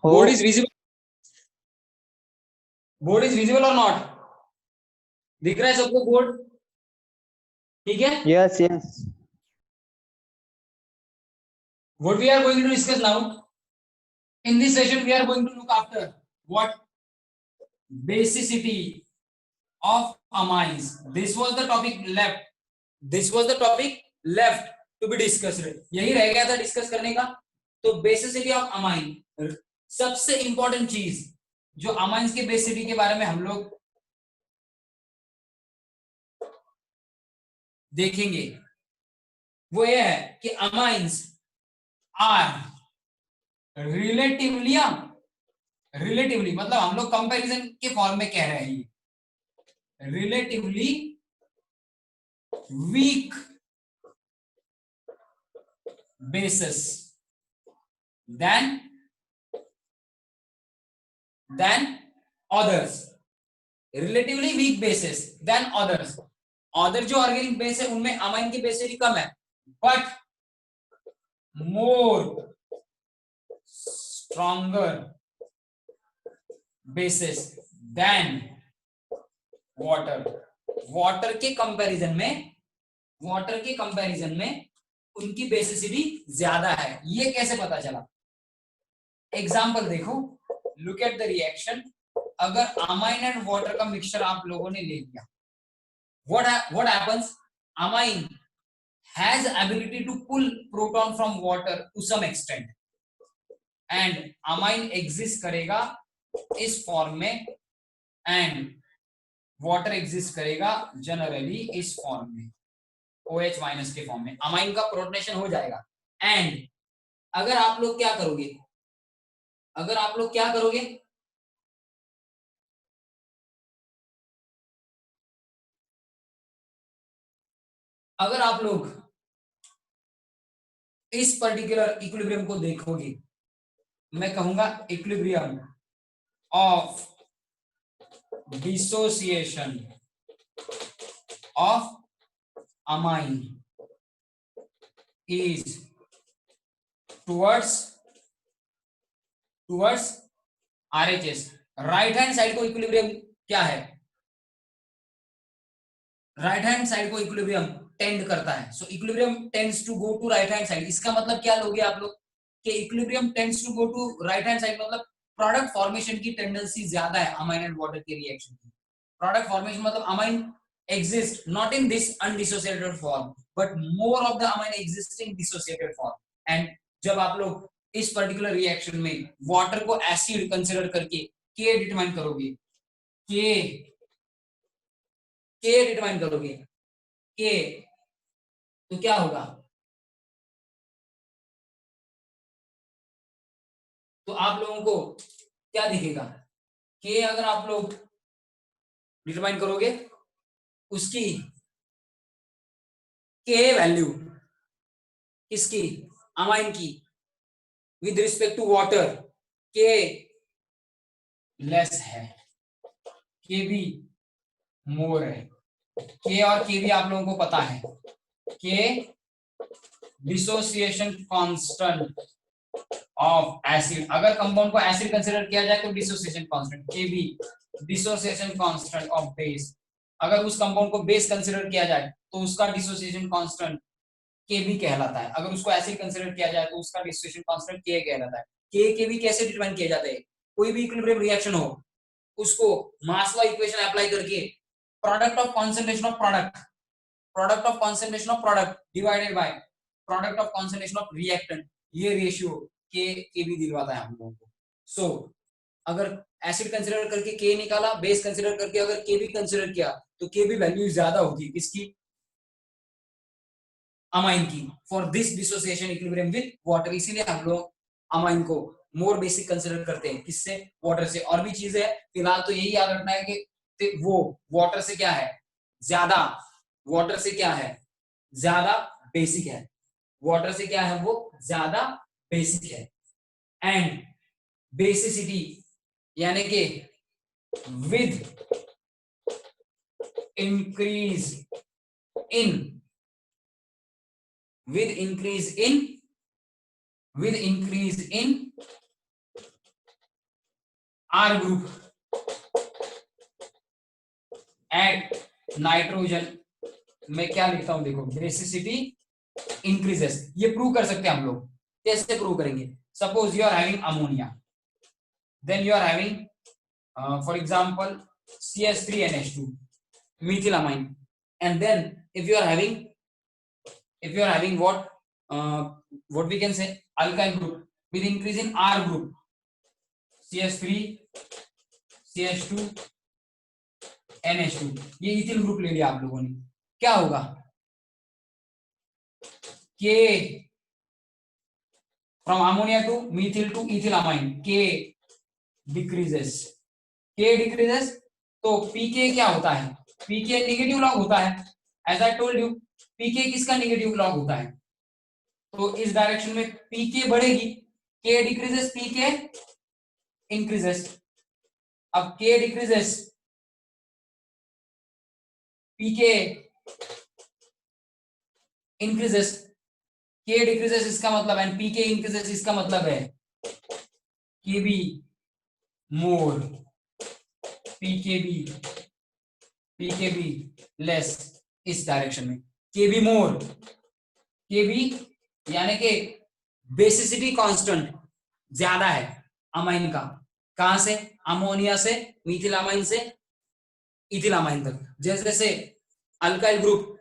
हो। Board is visible, board is visible और not? दिख रहा है सबको बोर्ड? ठीक है। Yes yes. What we are going to discuss now in this session, we are going to look after what basicity of amines. This was the topic left. This was the topic left to be discussed. यही रह गया था discuss करने का। तो basicity of amine, सबसे important चीज जो अमाइंस के बेसिसिटी के बारे में हम लोग देखेंगे वो ये है कि अमाइंस आर रिलेटिवली मतलब हम लोग कंपैरिजन के फॉर्म में कह रहे हैं ये relatively weak basis than others, relatively weak basis than others. Other जो ऑर्गेनिक बेस है उनमें अमाइन की बेसिसिटी कम है, but more stronger basis than water. Water के कंपैरिजन में उनकी बेसिसिटी ज्यादा है। ये कैसे पता चला? एग्जाम्पल देखो, लुक एट द रिएक्शन। अगर अमाइन एंड वाटर का मिक्सचर आप लोगों ने ले लिया, what happens? Amine has ability to pull proton from water to some extent, and amine exist करेगा इस फॉर्म में, एंड वाटर एग्जिस्ट करेगा जनरली इस फॉर्म में, OH माइनस के फॉर्म में। अमाइन का प्रोटोनेशन हो जाएगा। एंड अगर आप लोग क्या करोगे, अगर आप लोग इस पर्टिकुलर इक्विलिब्रियम को देखोगे, मैं कहूंगा equilibrium of dissociation of amine is towards RHS। Right hand side को इक्विलिब्रियम क्या है? राइट हैंड साइड को इक्विलिब्रियम टेंड करता है। So equilibrium tends to go to right hand side. इसका मतलब क्या लोगे आप लोग कि equilibrium tends to go to right hand side, मतलब प्रोडक्ट फॉर्मेशन की टेंडेंसी ज्यादा है अमाइन एंड वाटर के रिएक्शन की। प्रोडक्ट फॉर्मेशन मतलब amine exist not in this undissociated form but more of the amine exist in dissociated form। and जब आप लोग इस पर्टिकुलर रिएक्शन में वाटर को एसिड कंसीडर करके K डिटरमाइन करोगे, K डिटरमाइन करोगे K, तो क्या होगा? तो आप लोगों को क्या दिखेगा? K अगर आप लोग डिटरमाइन करोगे, उसकी K वैल्यू किसकी? अमाइन की with respect to water K less है, K भी मोर है। K और K भी आप लोगों को पता है। K dissociation constant of acid, अगर कंपाउंड को एसिड कंसीडर किया जाए तो डिसोसिएशन कांस्टेंट। K भी डिसोसिएशन कांस्टेंट ऑफ बेस, अगर उस कंपाउंड को बेस कंसीडर किया जाए तो उसका डिसोसिएशन कांस्टेंट K भी कहलाता है। अगर उसको एसिड कंसीडर किया जाए तो उसका डिसोसिएशन कांस्टेंट K कहलाता है। K भी कैसे डिटरमाइन किया जाता है? कोई भी इक्विलिब्रियम रिएक्शन हो, उसको मास लॉ इक्वेशन अप्लाई करके product of concentration of product divided by product of concentration of reactant, ये रेशियो के भी दिलवाता है हम लोगों को। सो अगर एसिड कंसीडर करके K निकाला, बेस कंसीडर करके अगर K भी कंसीडर किया तो K भी वैल्यू ज्यादा होगी किसकी? अमाइन की, for this dissociation equilibrium with water. इसीलिए हम लोग अमाइन को मोर बेसिक कंसीडर करते हैं, किससे? वाटर से। और भी चीजें है, फिलहाल तो यही याद रखना है कि वो वाटर से क्या है? ज्यादा, वाटर से क्या है? ज्यादा बेसिक है। वाटर से क्या है? वो ज्यादा बेसिक है। एंड बेसिसिटी यानी कि with increase in with increase in R group at nitrogen में क्या लिखता हूं देखो, बेसिसिटी इंक्रीजेस। ये प्रूव कर सकते हैं हम लोग। कैसे प्रूव करेंगे? Suppose you are having ammonia, then you are having for example CH3NH2 methylamine, and then if you are having what we can say alkyl group with increase in R group, CH3 CH2 NH2, ये ethyl group ले लिया आप लोगों ने, क्या होगा? K from ammonia to methyl to ethylamine, K decreases, तो pK क्या होता है? pK नेगेटिव लॉग होता है, as I told you. pK किसका नेगेटिव लॉग होता है? तो इस डायरेक्शन में pK बढ़ेगी, K डिक्रीजेस, pK इंक्रीजेस। अब K decreases, pK increases, K decreases इसका मतलब है, pK इंक्रीजेस इसका मतलब है Kb मोर, pKb लेस, इस डायरेक्शन में Kb मोर, Kb यानी कि बेसिसिटी कांस्टेंट ज्यादा है अमाइन का। कहां से? अमोनिया से मीथिलामाइन से इथिलामाइन तक। जैसे जैसे अल्काइल ग्रुप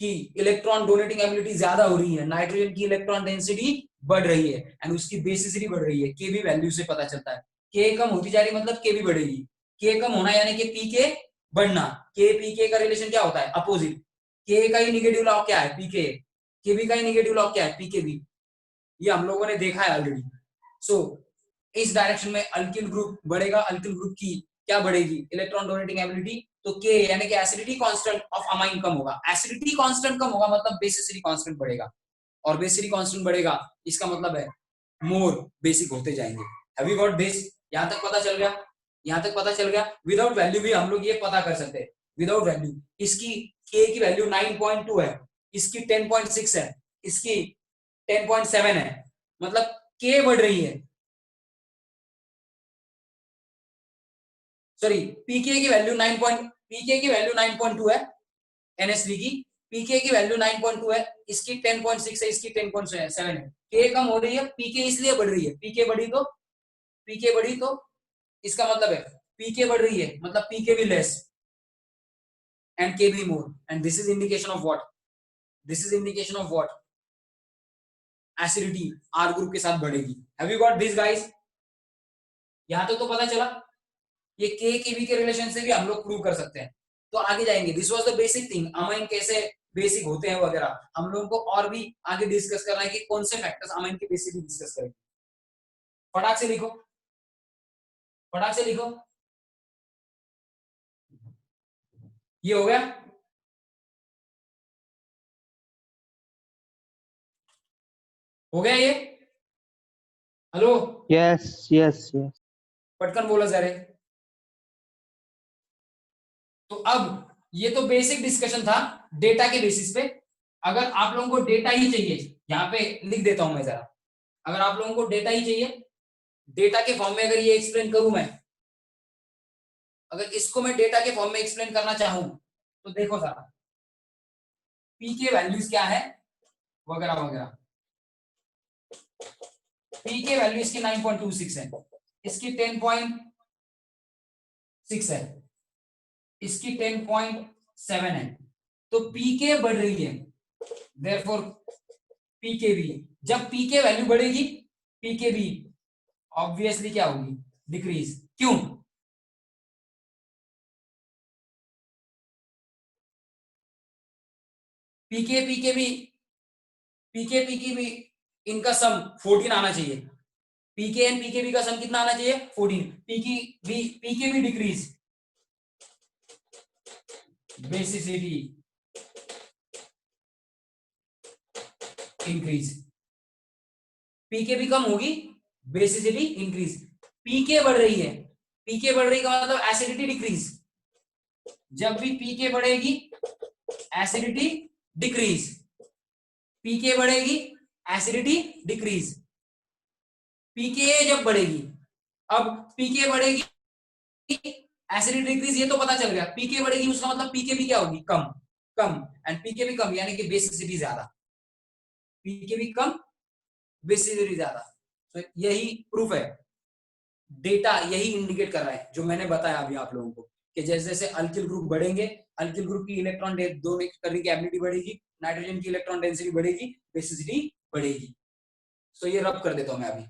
की इलेक्ट्रॉन डोनेटिंग एबिलिटी ज्यादा हो रही है, नाइट्रोजन की इलेक्ट्रॉन डेंसिटी बढ़ रही है एंड उसकी बेसिसिटी बढ़ रही है। Kb वैल्यू से पता चलता है K कम होती जा रही मतलब Kb बढ़ेगी। K कम होना यानी कि pK बढ़ना। K pK का रिलेशन क्या होता है? अपोजिट। K का ही नेगेटिव लॉग क्या है? pK। Kb का ही नेगेटिव लॉग क्या है? pKb। ये हम लोगों ने देखा है ऑलरेडी। सो इस डायरेक्शन में अल्किल ग्रुप बढ़ेगा, अल्किल ग्रुप की क्या बढ़ेगी? Electron donating ability. तो K यानी कि एसिडिटी कांस्टेंट ऑफ अमाइन कम होगा। एसिडिटी कांस्टेंट कम होगा मतलब बेसिसिटी कांस्टेंट बढ़ेगा, और बेसिसिटी कांस्टेंट बढ़ेगा इसका मतलब है मोर बेसिक होते जाएंगे। Have you got this? यहां तक पता चल गया? यहां तक पता चल गया? विदाउट वैल्यू भी हम लोग ये पता कर सकते हैं। विदाउट वैल्यू इसकी K की वैल्यू 9.2 है, इसकी 10.6 है, इसकी 10.7 है, मतलब K बढ़ रही है। सॉरी, पीके की वैल्यू 9.2 है NH3 की, पीके की वैल्यू 9.2 है, इसकी 10.6 है, इसकी 10.7 है। के कम हो रही है, पीके इसलिए बढ़ रही है। पीके बढ़ी तो इसका मतलब है पीके बढ़ रही है मतलब पीके भी लेस एंड के भी more, and this is indication of what? This is indication of what? Acidity R group के साथ बढ़ेगी। Have you got this guys? यहां तक तो पता चला? ये के बी के रिलेशन से भी हम लोग प्रूव कर सकते हैं। तो आगे जाएंगे। This was the basic thing, amine कैसे बेसिक होते हैं वगैरह। हम लोगों को और भी आगे डिस्कस करना है कि कौन से फैक्टर्स अमाइन के बेसिक डिस्कस करेंगे। फटाक से लिखो, फटाक से लिखो। ये हो गया? हो गया ये? Hello, yes yes yes. पटकन बोला जरे। तो अब ये तो बेसिक डिस्कशन था डेटा के बेसिस पे। अगर आप लोगों को डेटा ही चाहिए, यहाँ पे लिख देता हूं मैं जरा। अगर आप लोगों को डेटा ही चाहिए, डेटा के फॉर्म में अगर ये एक्सप्लेन करूं मैं, अगर इसको मैं डेटा के फॉर्म में एक्सप्लेन करना चाहूं तो देखो जरा, पी के वैल्यूज क्या है वगैरह वगैरह। पी के वैल्यू इसकी 9.26 है, इसकी 10.6 है, इसकी 10.7 है। तो पीके बढ़ रही है, देयरफॉर पीके भी। जब पीके वैल्यू बढ़ेगी पीके भी ऑब्वियसली क्या होगी? डिक्रीज। क्यों? पीके भी इनका सम 14 आना चाहिए। पीके एंड पीकेबी का सम कितना आना चाहिए? 14। PKb decrease, basicity increase. PKb कम होगी, बेसिसिटी इंक्रीज। पीके बढ़ रही है, पीके बढ़ रही का मतलब एसिडिटी डिक्रीज। जब भी पीके बढ़ेगी एसिडिटी डिक्रीज, पीके बढ़ेगी एसिडिटी डिक्रीज। पीके जब बढ़ेगी अब पीके बढ़ेगी, एसिडिटी डिक्रीज, ये तो पता चल गया। पीके बढ़ेगी उसका मतलब पीके भी क्या होगी, कम। कम एंड पीके भी कम, यानी कि बेसिसिटी ज्यादा। पीके भी कम, बेसिसिटी ज्यादा। तो यही प्रूफ है, डेटा यही इंडिकेट कर रहा है जो मैंने बताया अभी आप लोगों को, कि जैसे जैसे अल्किल ग्रुप बढ़ेंगे, अल्किल ग्रुप की इलेक्ट्रॉन डोनेट करने की एबिलिटी बढ़ेगी, नाइट्रोजन की इलेक्ट्रॉन डेंसिटी बढ़ेगी, बेसिसिटी बढ़ेगी। तो ये रब कर देता हूं मैं अभी।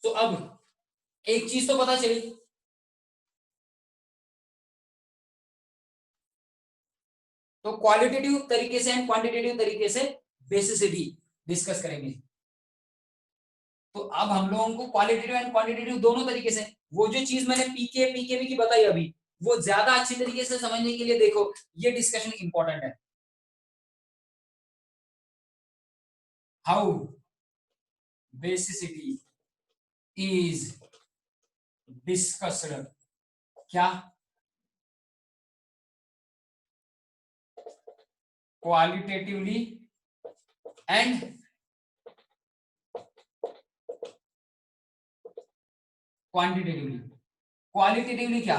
तो अब एक चीज तो पता चली, तो क्वालिटेटिव तरीके से एंड क्वांटिटेटिव तरीके से बेसिसिटी डिस्कस करेंगे। तो अब हम लोगों को क्वालिटेटिव एंड क्वांटिटेटिव दोनों तरीके से, वो जो चीज मैंने पीके पीकेवी की बताई अभी, वो ज्यादा अच्छी तरीके से समझने के लिए देखो ये डिस्कशन इंपॉर्टेंट है। हाउ बेसिसिटी इज डिस्कस्ड, क्या क्वालिटेटिवली एंड क्वांटिटेटिवली। क्वालिटेटिवली क्या,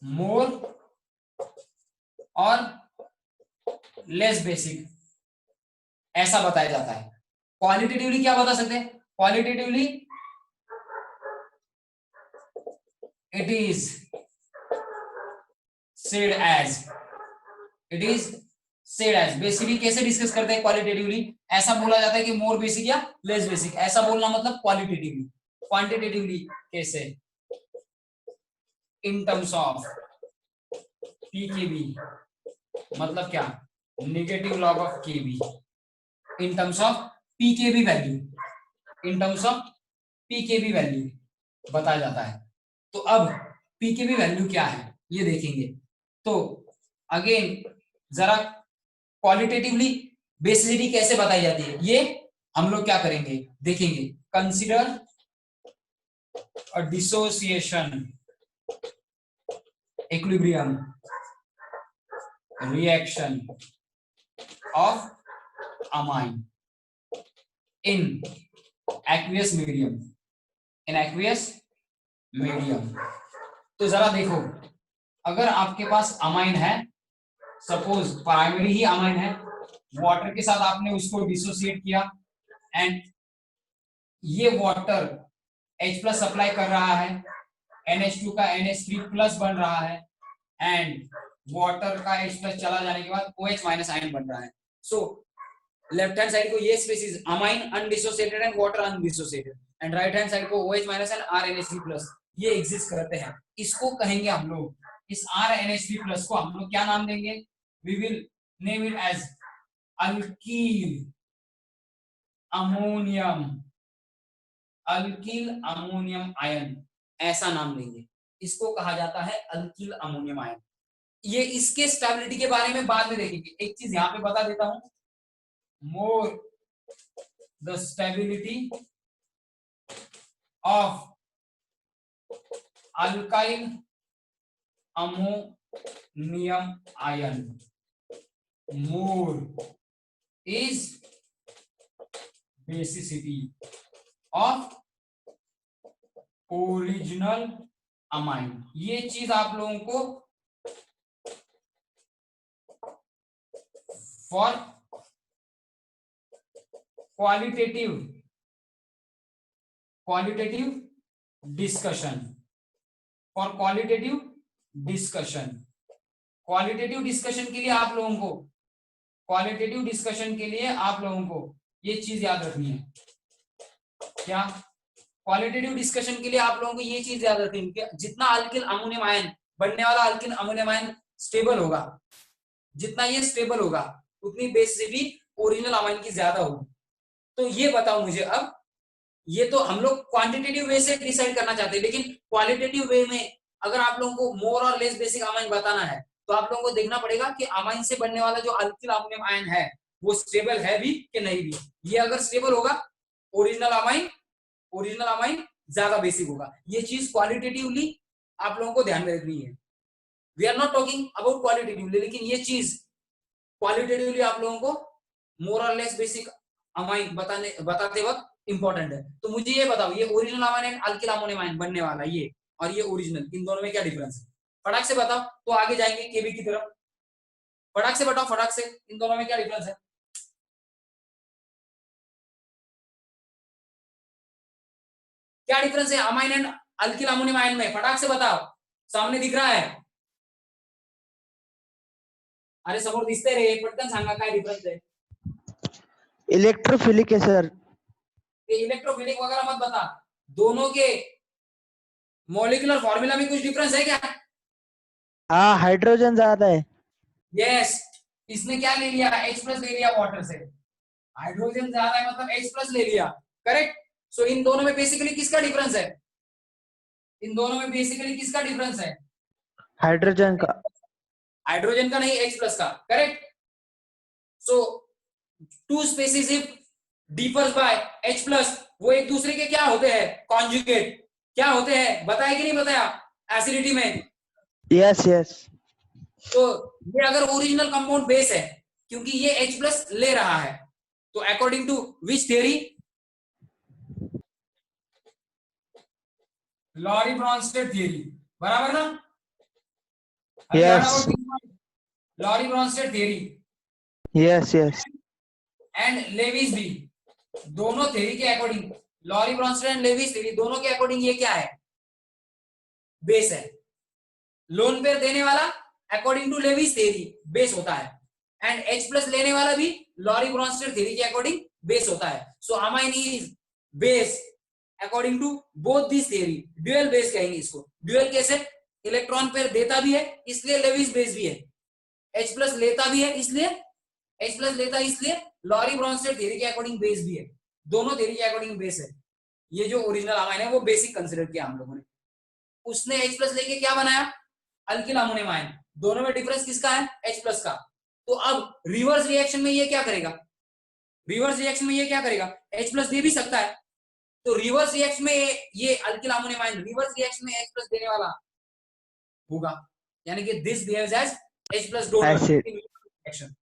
मोर और लेस बेसिक, ऐसा बताया जाता है। क्वालिटेटिवली क्या बता सकते हैं, qualitatively it is said as, it is said as. Basically कैसे डिस्कस करते हैं क्वालिटेटिवली, ऐसा बोला जाता है कि मोर बेसिक या लेस बेसिक, ऐसा बोलना मतलब क्वालिटेटिवली। क्वांटिटेटिवली कैसे, इन टर्म्स ऑफ पीकेबी, मतलब क्या, negative log of KB, in terms of pKb value, in terms of pKb value बताया जाता है। तो अब पीकेबी वैल्यू क्या है ये देखेंगे। तो अगेन जरा क्वालिटेटिवली बेसिसिटी कैसे बताई जाती है ये हम लोग क्या करेंगे देखेंगे। Consider a dissociation equilibrium reaction of amine in aqueous medium, in aqueous medium। तो जरा देखो, अगर आपके पास अमाइन है, सपोज प्राइमरी ही अमाइन है, वाटर के साथ आपने उसको डिसोसिएट किया एंड ये वाटर H+ सप्लाई कर रहा है, NH2 का NH3 प्लस बन रहा है एंड वाटर का H+ चला जाने के बाद OH- आयन बन रहा है। सो लेफ्ट हैंड साइड को ये species amine undissociated and water undissociated, and right hand side को OH- एंड RNH3+ ये एग्जिस्ट करते हैं। इसको कहेंगे हम लोग, इस RNH3+ को हम लोग क्या नाम देंगे, we will name it as alkyl ammonium, alkyl ammonium ion, ऐसा नाम देंगे। इसको कहा जाता है अल्कील अमोनियम आयन। ये इसके स्टेबिलिटी के बारे में बाद में देखेंगे। एक चीज यहाँ पे बता देता हूं, more the stability of alkyl ammonium ion, more is basicity of original amine। ये चीज आप लोगों को for qualitative discussion, for qualitative discussion, qualitative discussion के लिए आप लोगों को, क्वालिटेटिव डिस्कशन के लिए आप लोगों को ये चीज याद रखनी है। क्या, क्वालिटेटिव डिस्कशन के लिए आप लोगों को ये चीज याद रखनी है, जितना अल्किल अमोनियम आयन बनने वाला अल्किल अमोनियम आयन स्टेबल होगा, जितना ये स्टेबल होगा उतनी बेसिसिटी ओरिजिनल अमाइन की ज्यादा होगी। तो ये बताओ मुझे अब, ये तो हम लोग क्वांटिटेटिव वे से डिसाइड करना चाहते हैं, लेकिन क्वालिटेटिव वे में अगर आप लोगों को मोर और लेस बेसिक अमाइन बताना है तो आप लोगों को देखना पड़ेगा कि अमाइन से बनने वाला जो अल्किल अमोनियम आयन है वो स्टेबल है भी कि नहीं भी। ये अगर स्टेबल होगा ओरिजिनल अमाइन ज्यादा बेसिक होगा। ये चीज क्वालिटेटिवली आप लोगों को ध्यान में रखनी है। We are not talking about qualitatively, लेकिन ये चीज क्वालिटेटिवली आप लोगों को मोर और लेस बेसिक अमाइन बताते वक्त इंपॉर्टेंट है। तो मुझे ये बताओ, ये original amine and alkyl ammonium amine बनने वाला ये और ये ओरिजिनल, इन दोनों में क्या डिफरेंस है? फटाक से बताओ, तो आगे जाएंगे केबी की तरफ। फटाक से बताओ, फटाक से, इन दोनों में क्या डिफरेंस है? क्या डिफरेंस है amine and alkyl ammonium ion में? फटाक से बताओ, सामने दिख रहा है? अरे समोर दिसते रे, पटकन सांगा काय डिफरेंस है? इलेक्ट्रोफिलिक है सर। ये इलेक्ट्रोफिलिक वगैरह मत बता, दोनों के मॉलिक्यूलर फॉर्मूला में कुछ डिफरेंस है क्या? हाँ, हाइड्रोजन ज्यादा है। यस, इसने क्या ले लिया? H प्लस ले लिया वाटर से। हाइड्रोजन ज्यादा है मतलब H प्लस ले लिया, करेक्ट। सो इन दोनों में बेसिकली किसका डिफरेंस है? इन दोनों में बेसिकली किसका डिफरेंस है? हाइड्रोजन का। हाइड्रोजन का नहीं, H प्लस का, correct. So two species if differs by H plus, वो एक दूसरे के क्या होते हैं? कॉन्जुगेट। क्या होते हैं बताया कि नहीं बताया एसिडिटी में? Yes yes. तो ये अगर ओरिजिनल कंपाउंड बेस है, क्योंकि ये H प्लस ले रहा है, तो according to which theory? Lowry Bronsted theory, बराबर ना? Yes Lowry Bronsted theory yes yes. And Lewis भी, दोनों थ्योरी के according, Lowry Bronsted and Lewis theory दोनों के अकॉर्डिंग ये क्या है? बेस है। लोन पेयर देने वाला according to Lewis theory base होता है, एंड H प्लस लेने वाला भी लॉरी ब्रॉन्स्टेड थ्योरी के अकॉर्डिंग बेस होता है। So amine is base according to both this theory. Dual base कहेंगे इसको। ड्यूअल कैसे? इलेक्ट्रॉन पेयर देता भी है इसलिए लेविस बेस भी है, H प्लस लेता भी है इसलिए, H प्लस लेता है इसलिए लॉरी ब्रॉन्स्टेड थ्योरी के अकॉर्डिंग बेस भी है। दोनों थ्योरी के अकॉर्डिंग बेस है। ये जो ओरिजिनल अमाइन है वो बेसिक कंसिडर किया हम लोगों ने। उसने H प्लस लेके क्या बनाया? Alkyl ammonium ion. दोनों में डिफरेंस किसका है? H प्लस का। तो अब रिवर्स रिएक्शन में ये क्या करेगा? रिवर्स रिएक्शन में ये क्या करेगा? H प्लस दे भी सकता है, तो रिवर्स रिएक्शन में ये alkyl ammonium ion reverse reaction में H प्लस देने वाला होगा, यानी कि this behaves as H plus donor acid. In reaction,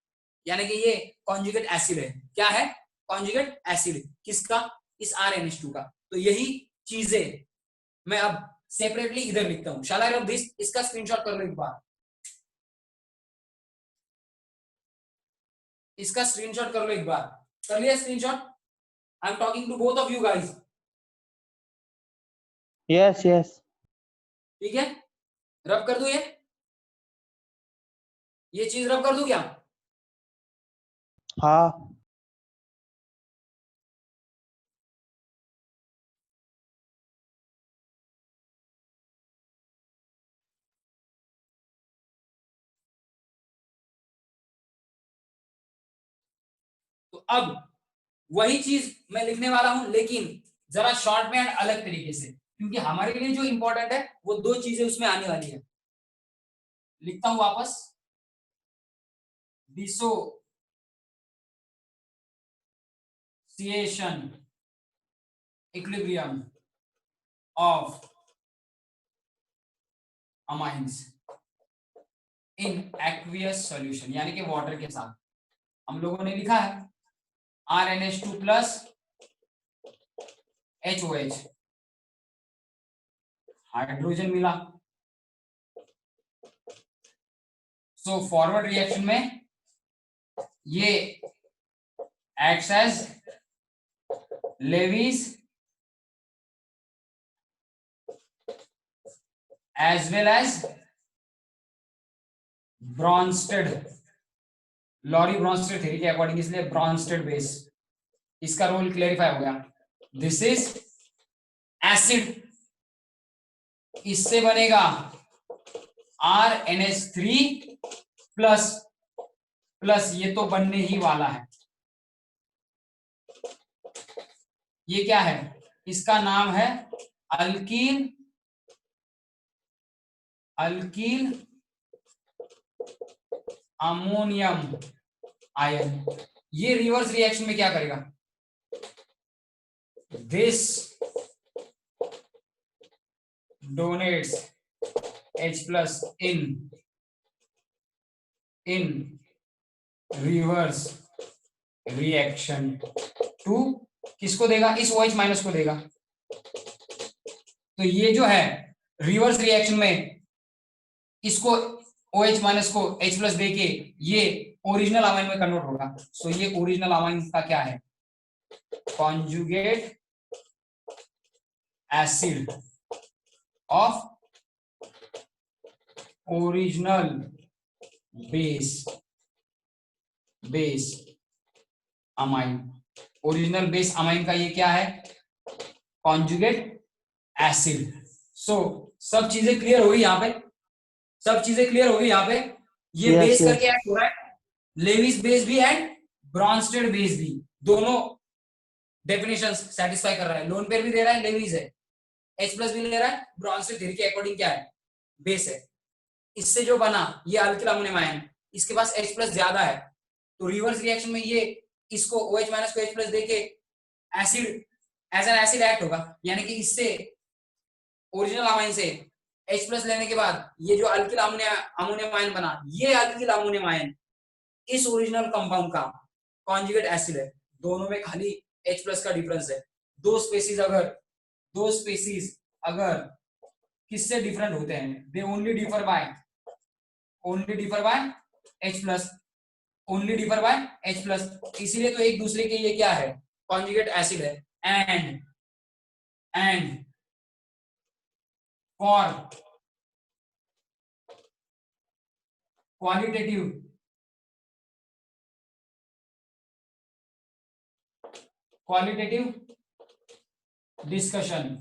यानी कि ये कॉन्जुगेट एसिड है। क्या है? Conjugate acid. किसका? इस RNH2 का। तो यही चीजें मैं अब सेपरेटली इधर लिखता हूं। शैल आई राइट दिस? इसका स्क्रीनशॉट कर लो एक बार, इसका स्क्रीनशॉट कर लो एक बार। कर लिया screenshot? I am talking to both of you guys. Yes yes. ठीक है, रब कर दूं ये चीज रब कर दूं क्या? हाँ। तो अब वही चीज मैं लिखने वाला हूं, लेकिन जरा शॉर्ट में एंड अलग तरीके से, क्योंकि हमारे लिए जो इंपॉर्टेंट है वो दो चीजें उसमें आने वाली है। लिखता हूं वापस, dissociation equilibrium of amines in aqueous solution, यानी कि वाटर के साथ। हम लोगों ने लिखा है RNH2 प्लस HOH, हाइड्रोजन मिला। सो फॉरवर्ड रिएक्शन में ये acts as Lewis as well as Bronsted, Lowry Bronsted theory के अकॉर्डिंग, इसलिए ब्रॉन्स्टेड बेस। इसका रोल क्लेरिफाई हो गया। दिस इज एसिड, इससे बनेगा RNH3 प्लस प्लस, ये तो बनने ही वाला है। ये क्या है? इसका नाम है अल्कील अमोनियम आयन। ये रिवर्स रिएक्शन में क्या करेगा? this donates H plus in reverse reaction to, किसको देगा, इस OH माइनस को देगा। तो ये जो है रिवर्स रिएक्शन में इसको OH माइनस को H प्लस दे के ये ओरिजिनल अमाइन में कन्वर्ट होगा। सो ये ओरिजिनल अमाइन का क्या है, conjugate acid of original base amine. Original base amine का ये क्या है, कॉन्जुगेट एसिड। सो सब चीजें क्लियर होगी यहाँ पे, सब चीजें क्लियर होगी यहाँ पे। ये Yes, बेस yes. करके ऐड हो रहा है, लेविस बेस भी एंड ब्रॉन्स्टेड बेस भी, दोनों डेफिनेशन सेटिस्फाई कर रहा है। लोन पेयर भी दे रहा है, लेविस है, H प्लस भी ले रहा है, ब्रॉन्स्टेड थ्योरी के अकॉर्डिंग क्या है, बेस है। इससे जो बना ये अल्किल अमोनियम आयन, इसके पास H प्लस ज्यादा है, तो रिवर्स रिएक्शन में ये इसको OH माइनस को H प्लस देके acid as an acid act होगा। यानी कि इससे ओरिजिनल अमाइन से H प्लस लेने के बाद ये जो अल्किल अमोनियम आयन बना, ये अल्किल अमोनियम आयन इस ओरिजिनल कंपाउंड का कॉन्जुगेट एसिड है। दोनों में खाली H प्लस का डिफरेंस है। दो स्पेसीज अगर किससे डिफरेंट होते हैं, they only differ by H plus, only differ by H plus. इसीलिए तो एक दूसरे के ये क्या है, कॉन्जुगेट एसिड है। And for qualitative discussion,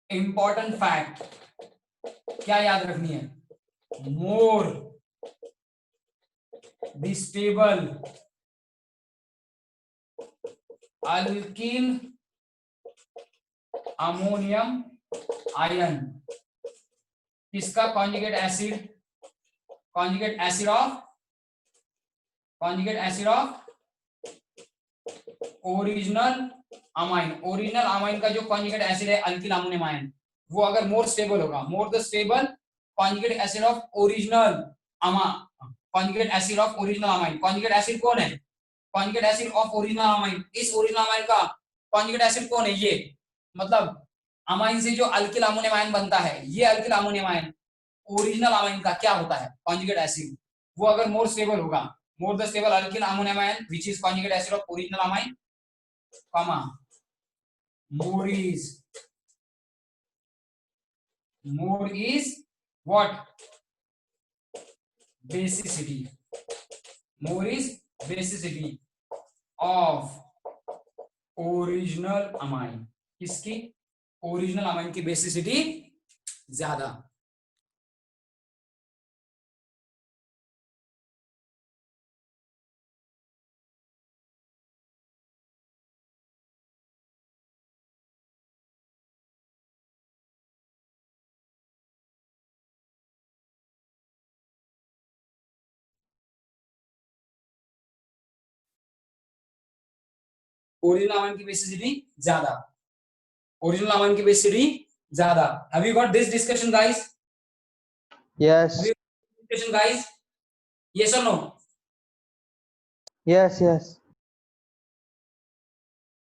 important fact क्या याद रखनी है, more the stable alkyl ammonium ion, किसका conjugate acid of original amine का जो कॉन्जुगेट एसिड है अल्किल अमोनियम आयन, वो अगर मोर स्टेबल होगा, more the stable conjugate acid of original amine. Conjugate acid कौन है, conjugate acid of original amine, इस ओरिजिनल अमाइन का कॉन्जुगेट एसिड कौन है, ये मतलब अमाइन से जो अल्किल अमोनियम आयन बनता है, ये alkyl ammonium ion original amine का क्या होता है, कॉन्जुगेट एसिड। वो अगर मोर स्टेबल होगा, more the stable alkyl ammonium ion which is conjugate acid of original amine, comma more is what, basicity, more is basicity of original amine. किसकी, original amine की basicity ज्यादा। Original amine की basicity ज्यादा, original amine की basicity ज्यादा। Have you got this discussion guys? Yes. Discussion guys, yes और no? Yes, yes.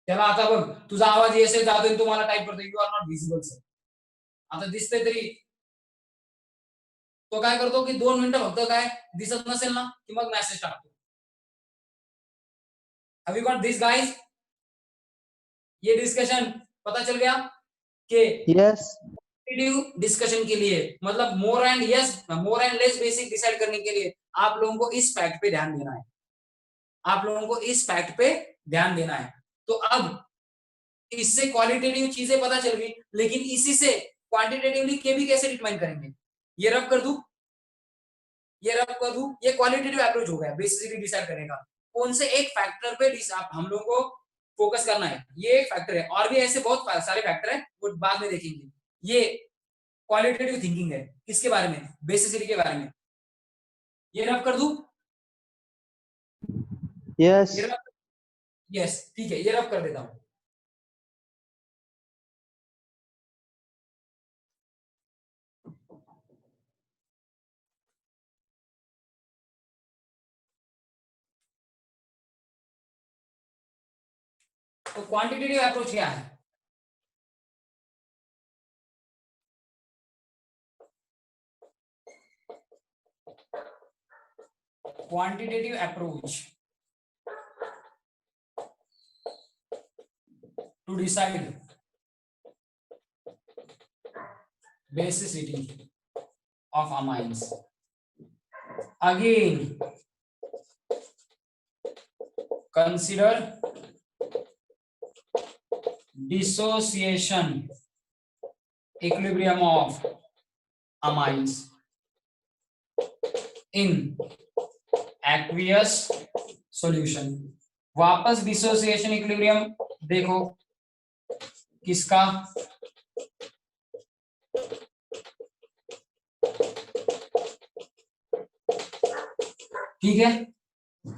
चला आता बघ, तुझा आवाज येसे जातोय, तुम्हाला टाइप करतोय you are not visible sir. आता दिसतंय तरी तो काय करतो की 2 मिनिटं फक्त काय दिसत नसेल ना की मग मेसेज टाकतो। Have you got this guys? ये डिस्कशन पता चल गया कि Yes. डिस्कशन के लिए मतलब more and less basic decide करने के लिए आप लोगों को इस फैक्ट पे ध्यान देना है, आप लोगों को इस फैक्ट पे ध्यान देना है। तो अब इससे क्वालिटेटिव चीजें पता चल गई, लेकिन इसी से क्वांटिटेटिवली केबी कैसे डिटरमाइन करेंगे, ये रब कर दूं, ये क्वालिटेटिव अप्रोच हो गया बेसिकली डिसाइड करने का। कौन से एक फैक्टर पे आप हम लोगों को फोकस करना है, ये एक फैक्टर है, और भी ऐसे बहुत सारे फैक्टर है वो बाद में देखेंगे। ये क्वालिटेटिव थिंकिंग है, किसके बारे में, बेसिसिटी के बारे में। ये रब कर दूं, Yes. यस ठीक है, ये रब कर देता हूं। तो क्वांटिटेटिव अप्रोच क्या है? Quantitative approach to decide basicity of amines. Again, consider dissociation equilibrium of amines in aqueous solution. वापस dissociation equilibrium देखो किसका, ठीक है,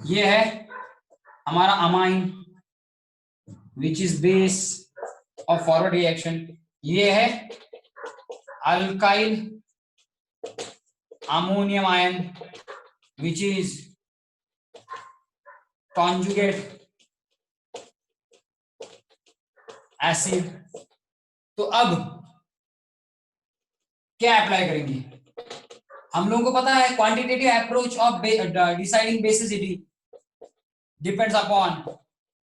ये है हमारा amine which is base of forward reaction, ये है alkyl ammonium ion which is conjugate acid. तो अब क्या अप्लाई करेंगे? हम लोगों को पता है quantitative approach of deciding basicity depends upon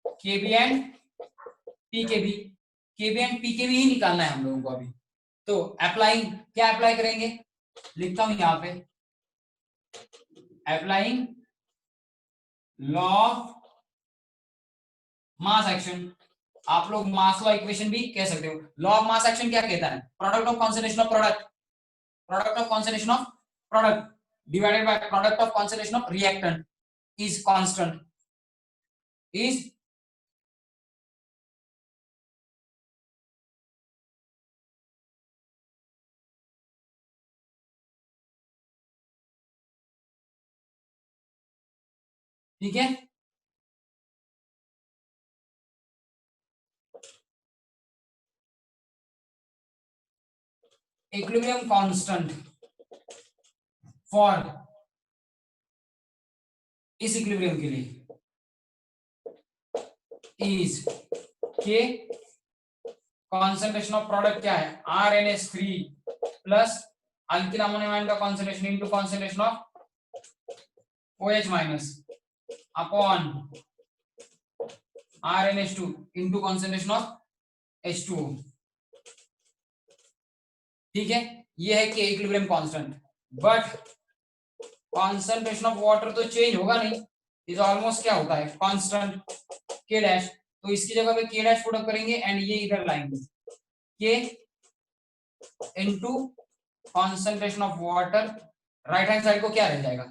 Kb and pKb. Kb and pKb ही निकालना है हम लोगों को अभी। तो अप्लाइंग, क्या अप्लाई करेंगे? लिखता हूं यहां पे, applying law of mass action. आप लोग मास लॉ इक्वेशन भी कह सकते हो। लॉ ऑफ मास एक्शन क्या कहता है? Product of concentration of product, product of concentration of product divided by product of concentration of reactant is constant, is ठीक है। इक्विलिब्रियम कांस्टेंट फॉर इस इक्विलिब्रियम के लिए इज के, कॉन्सेंट्रेशन ऑफ प्रोडक्ट क्या है? RnH3 plus alkyl ammonium ion का concentration into concentration of OH minus upon RnH2 into concentration of H2O। ठीक है, ये है के equilibrium constant. But concentration of water तो चेंज होगा नहीं, इज ऑलमोस्ट क्या होता है? कांस्टेंट के डैश। तो इसकी जगह पे के डैश पुट अप करेंगे एंड ये इधर लाएंगे, के into concentration of water. Right hand side को क्या रह जाएगा?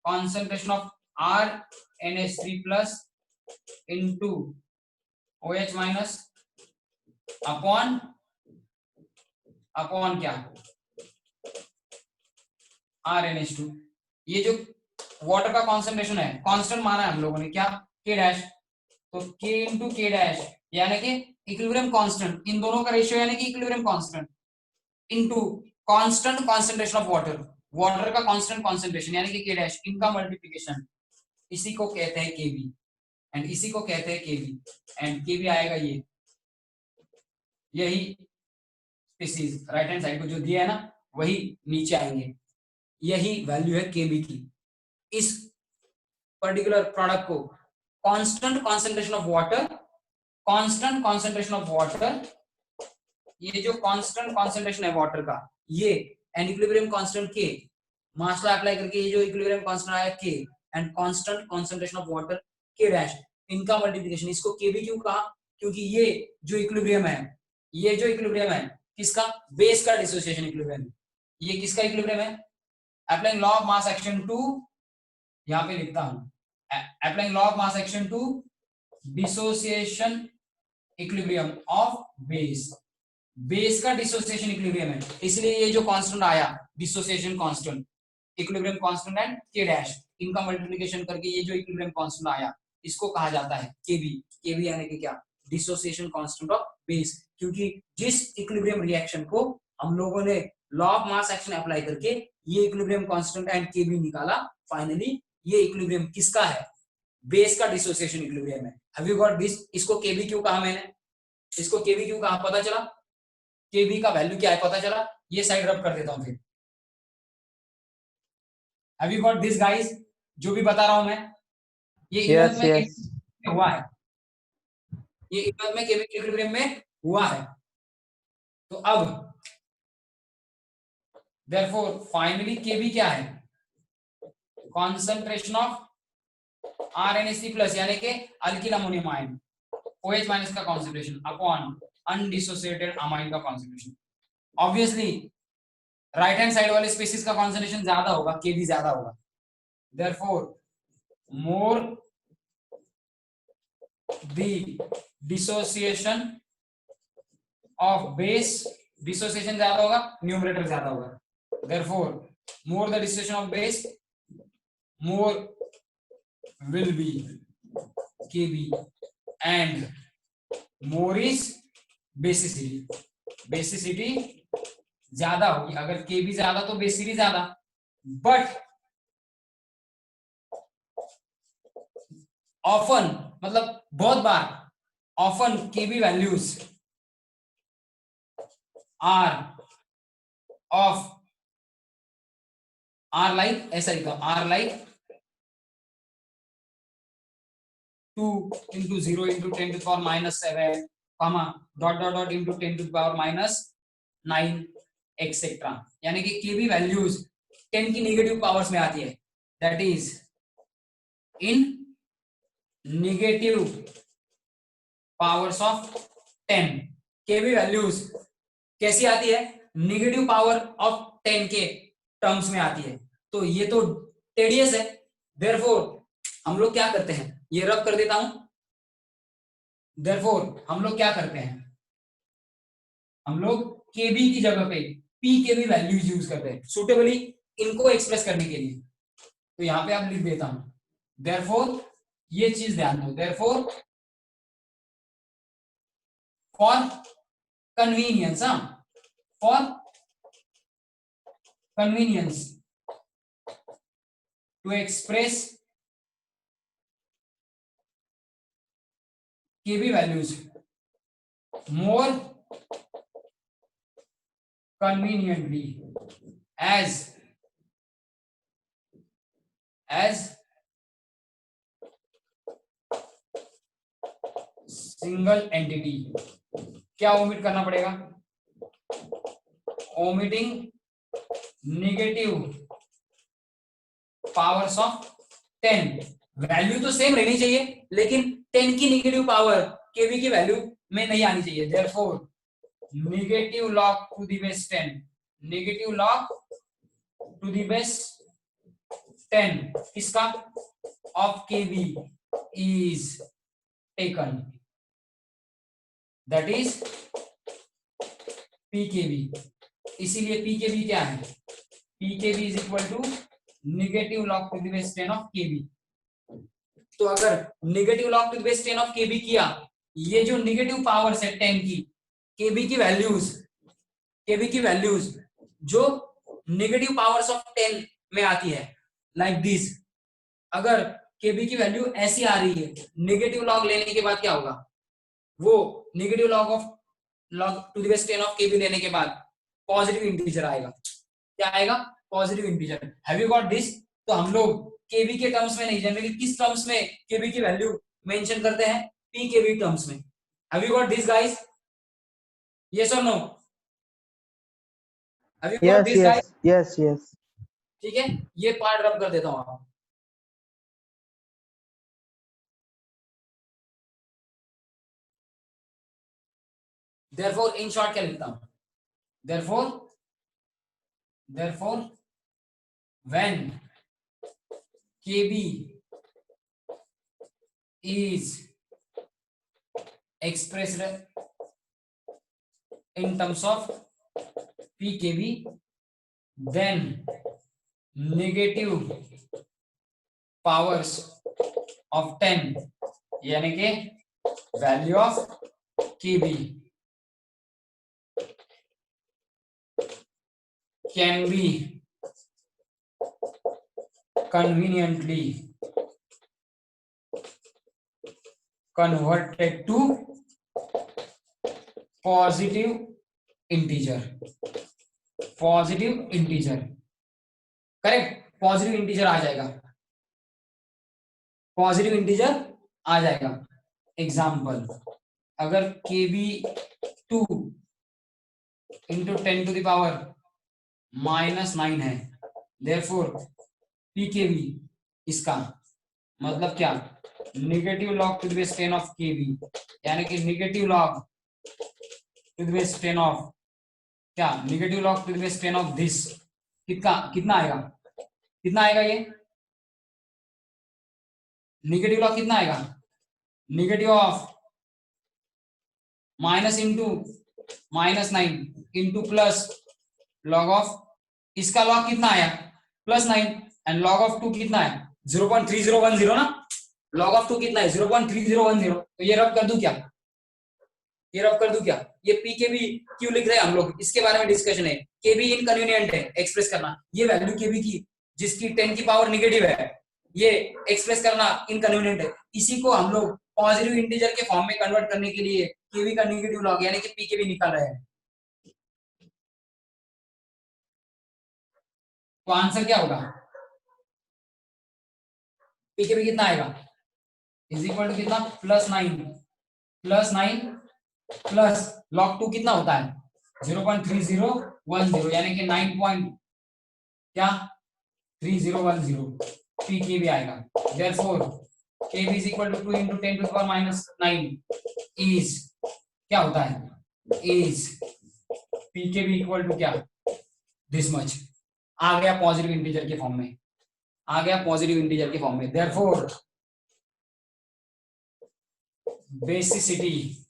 Concentration of RnH3 plus into OH minus upon क्या? RnH2। ये जो वाटर का कॉन्सेंट्रेशन है कांस्टेंट माना है हम लोगों ने, क्या? के डैश। तो के इंटू के डैश यानी कि इक्विलिब्रियम कांस्टेंट, इन दोनों का रेशियो यानी कि equilibrium constant into constant concentration of water, water का कांस्टेंट कॉन्सेंट्रेशन यानी कि के डैश, इनका मल्टीप्लिकेशन, इसी को कहते हैं केबी एंड इसी को कहते हैं केबी। एंड केबी आएगा ये, यही स्पीसीज राइट हैंड साइड को जो दिया है ना वही नीचे आएंगे, यही वैल्यू है केबी की। इस पर्टिकुलर प्रोडक्ट को constant concentration of water, constant concentration of water, ये जो कांस्टेंट कॉन्सेंट्रेशन है वाटर का, ये एंड इक्विलिब्रियम कांस्टेंट के, मास लॉ अप्लाई करके ये जो इक्विलिब्रियम कांस्टेंट आया के and constant concentration of water के डैश, इनका मल्टीप्लिकेशन। इसको केबी क्यों कहा? क्योंकि ये जो इक्विलिब्रियम है, ये जो इक्विलिब्रियम है किसका? बेस का डिसोसिएशन इक्विलिब्रियम। ये किसका इक्विलिब्रियम है? Applying law of mass action to, यहां पे लिखता हूं, applying law of mass action to dissociation equilibrium of base. Base का डिसोसिएशन इक्विलिब्रियम है, इसलिए ये जो कांस्टेंट आया dissociation constant, equilibrium constant and K dash, इनका मल्टीप्लिकेशन करके ये जो इक्विलिब्रियम कांस्टेंट आया इसको कहा जाता है केबी। केबी यानी कि क्या, डिसोसिएशन कांस्टेंट ऑफ बेस, क्योंकि जिस इक्विलिब्रियम रिएक्शन को हम लोगों ने law of mass action apply करके ये इक्विलिब्रियम कांस्टेंट एंड केबी निकाला, फाइनली ये इक्विलिब्रियम किसका है, बेस का डिसोसिएशन इक्विलिब्रियम है। Have you got this? इसको केबी क्यों कहा मैंने, इसको केबी क्यों कहा, पता चला? केबी का वैल्यू क्या है पता चला? ये साइड रब कर देता हूं फिर। Have you got this guys? जो भी बता रहा हूं मैं, ये yes, में yes, हुआ है, ये इनवर्स में केबी इक्विलिब्रियम में हुआ है। तो अब देयरफॉर फाइनली केबी क्या है, कॉन्सेंट्रेशन ऑफ RNAC प्लस यानी कि alkyl ammonium ion OH minus का कॉन्सेंट्रेशन अपॉन अनडिसोसिएटेड अमाइन का concentration. Obviously right hand side वाले स्पीसीज का कॉन्सेंट्रेशन ज्यादा होगा, केबी ज्यादा होगा, therefore more the dissociation of base, dissociation ज्यादा होगा, न्यूमरेटर ज्यादा होगा, therefore more the dissociation of base more will be Kb and more is basicity, basicity ज्यादा होगी, अगर Kb ज्यादा तो basicity ज्यादा, बट often मतलब बहुत बार often Kb values are like ऐसा लिखा, are like 2 into 0 into 10 to the power minus 7 comma dot dot dot into 10 to the power minus 9 etcetera, यानी कि केबी वैल्यूज 10 की नेगेटिव पावर्स में आती है, that is in negative powers of 10। KB values कैसी आती है, नेगेटिव पावर ऑफ 10 के टर्म्स में आती है, तो ये तो टेडियस है। देयरफॉर हम लोग क्या करते हैं, ये रब कर देता हूं, देयरफॉर हम लोग क्या करते हैं, हम लोग केबी की जगह पे पी केबी वैल्यूज यूज करते हैं सुटेबली इनको एक्सप्रेस करने के लिए। तो यहां पे आप लिख देता हूं, देयरफॉर ये चीज ध्यान दो, therefore for convenience, for convenience to express KB values more conveniently as single entity। क्या ओमिट करना पड़ेगा, omitting negative powers of 10। Value तो सेम रहनी चाहिए लेकिन 10 की नेगेटिव पावर केबी की वैल्यू में नहीं आनी चाहिए, therefore negative log to the base 10, negative log to the base 10 किसका, of Kb is taken, that is pKb. इसीलिए पीकेबी क्या है, pKb is equal to negative log to the base 10 of Kb. तो अगर negative log to the base 10 of Kb किया, ये जो negative powers है 10 की, केबी की वैल्यूज जो नेगेटिव पावर्स ऑफ 10 में आती है लाइक दिस, अगर केबी की वैल्यू ऐसी आ रही है, नेगेटिव लॉग लेने के बाद क्या होगा, वो negative log of log to the base 10 of Kb लेने के बाद पॉजिटिव इंटीजर आएगा, क्या आएगा, positive integer. Have you got this? तो हम लोग केबी के टर्म्स में नहीं, जनरली किस टर्म्स में केबी की वैल्यू मेंशन करते हैं, पी केबी टर्म्स में। Have you got this guys, yes और no? Have you got this guys? yes, yes, ठीक है, ये पार्ट रब कर देता हूं आप। देयरफॉर इन शॉर्ट क्या लिखता हूं, therefore when kb is expressed in terms of pkb, then negative powers of 10 यानी कि value of Kb can be conveniently converted to positive integer. Correct, positive integer आ जाएगा, पॉजिटिव इंटीजर आ जाएगा। Example, अगर KB2 इंटू 10⁻⁻9 है, therefore PKB इसका मतलब क्या, negative log to the base 10 of KB, यानी कि negative log to the base 10 of क्या, negative log to the base 10 of this, कितना आएगा, कितना आएगा ये नेगेटिव लॉग, कितना आएगा, negative of minus into -9 into plus log of, इसका लॉग कितना आया +9 एंड लॉग ऑफ 2 कितना है 0.3010 ना, लॉग ऑफ 2 कितना है 0.3010, तो ये रब कर दूं क्या, ये रब कर दूं क्या, ये PKB क्यों लिख रहे हैं हम लोग, इसके बारे में डिस्कशन है। KB इनकन्वीनियंट है एक्सप्रेस करना, ये वैल्यू KB की जिसकी 10 की पावर नेगेटिव है, ये एक्सप्रेस करना इनकन्वीनियंट है। इसी को हम लोग पॉजिटिव इंटीजर के फॉर्म में कन्वर्ट करने के लिए KB का नेगेटिव लॉग यानी कि PKB निकाल रहे हैं। तो आंसर क्या होगा, PKB कितना आएगा इज इक्वल टू कितना +9 प्लस log 2 कितना होता है 0.3010 यानी कि 9.3010 PKB आएगा। Therefore KB is equal to 2 into 10⁻⁹ is क्या होता है, इज PKB इक्वल टू क्या, दिस मच। आ गया पॉजिटिव इंटीजर के फॉर्म में, आ गया पॉजिटिव इंटीजर के फॉर्म में। Therefore basicity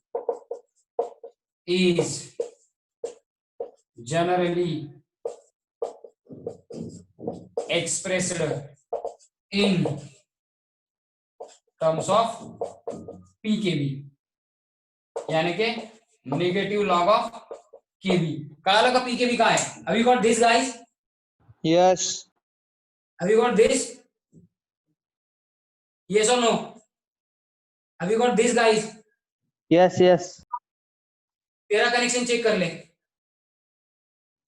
is generally expressed in terms of PKB यानी कि नेगेटिव लॉग ऑफ KB। कहा लगा PKB कहाँ है, have you got this guys, Yes. have you got this, yes or no, have you got this guys, Yes. Yes. तेरा connection check कर ले,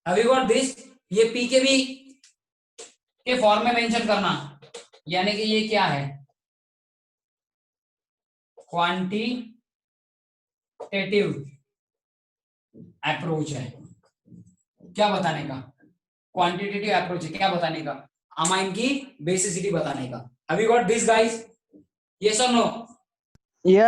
have you got this, ये PKB के form में मेंशन करना, यानी कि ये क्या है क्वांटिटेटिव अप्रोच है, क्या बताने का, क्वांटिटेटिव अप्रोच है, क्या बताने का, अमाइन की बेसिसिटी बताने का। Have you got this guys, yes और नो, Yes.